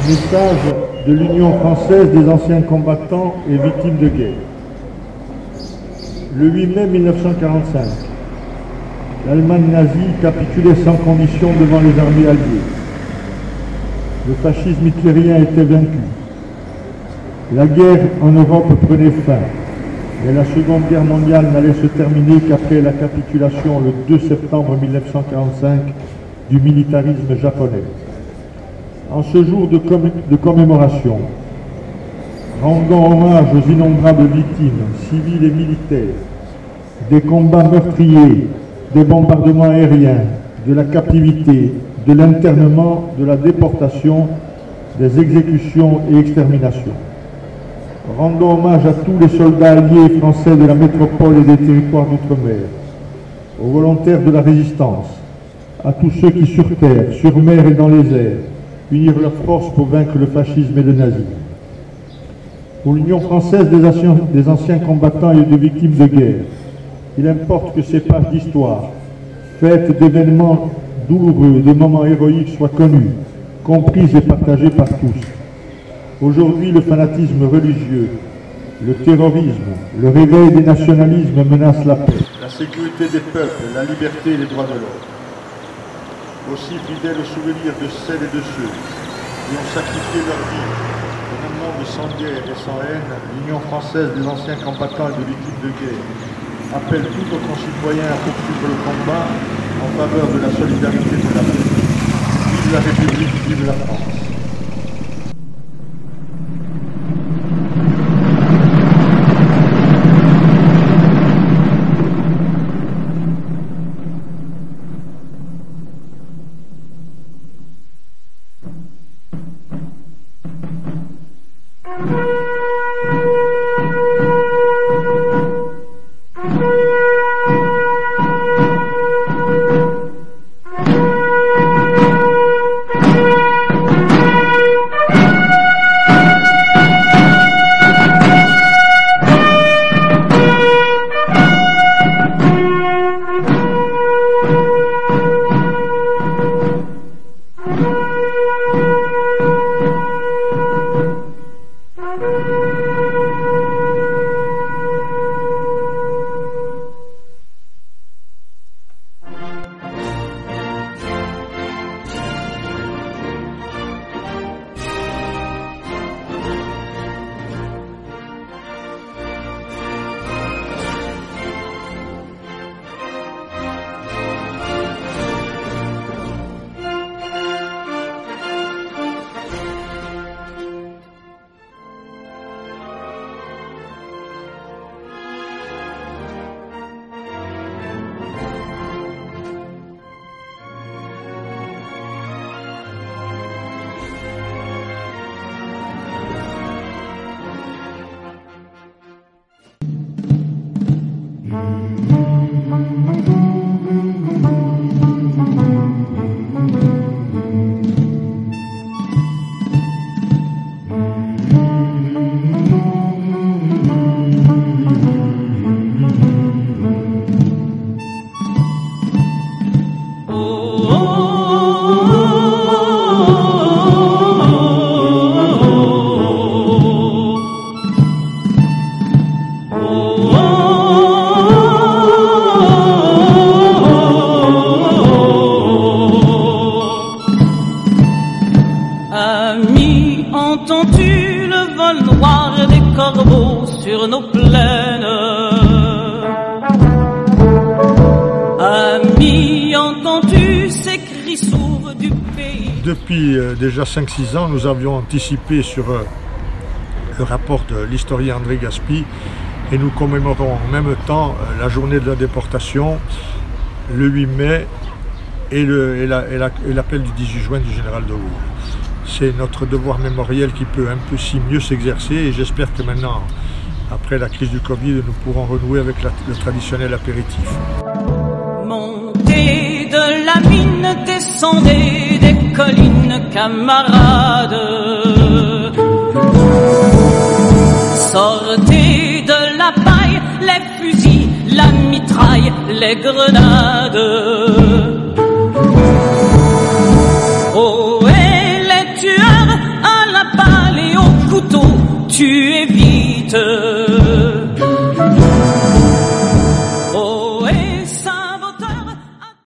Message de l'Union française des anciens combattants et victimes de guerre. Le 8 mai 1945, l'Allemagne nazie capitulait sans condition devant les armées alliées. Le fascisme hitlérien était vaincu. La guerre en Europe prenait fin, mais la Seconde Guerre mondiale n'allait se terminer qu'après la capitulation le 2 septembre 1945 du militarisme japonais. En ce jour de commémoration, rendons hommage aux innombrables victimes, civiles et militaires, des combats meurtriers, des bombardements aériens, de la captivité, de l'internement, de la déportation, des exécutions et exterminations. Rendons hommage à tous les soldats alliés et français de la métropole et des territoires d'outre-mer, aux volontaires de la résistance, à tous ceux qui sur terre, sur mer et dans les airs, unirent leurs forces pour vaincre le fascisme et le nazisme. Pour l'Union française des anciens combattants et de victimes de guerre, il importe que ces pages d'histoire, faites d'événements douloureux et de moments héroïques, soient connues, comprises et partagées par tous. Aujourd'hui, le fanatisme religieux, le terrorisme, le réveil des nationalismes menacent la paix, la sécurité des peuples, la liberté et les droits de l'homme. Aussi fidèle au souvenir de celles et de ceux qui ont sacrifié leur vie dans un monde sans guerre et sans haine, l'Union française des anciens combattants et de victimes de guerre appelle tous nos concitoyens à poursuivre le combat en faveur de la solidarité et de la paix. Vive la République, vive la France. Ami, entends-tu le vol noir des corbeaux sur nos plaines? Ami, entends-tu ces cris sourds du pays? Depuis déjà 5-6 ans, nous avions anticipé sur le rapport de l'historien André Gaspy et nous commémorons en même temps la journée de la déportation, le 8 mai et l'appel du 18 juin du général de Gaulle. C'est notre devoir mémoriel qui peut un peu si mieux s'exercer et j'espère que maintenant, après la crise du Covid, nous pourrons renouer avec le traditionnel apéritif. Montez de la mine, descendez des collines, camarades. Sortez de la paille, les fusils, la mitraille, les grenades. Oh, et les tueurs à tu évites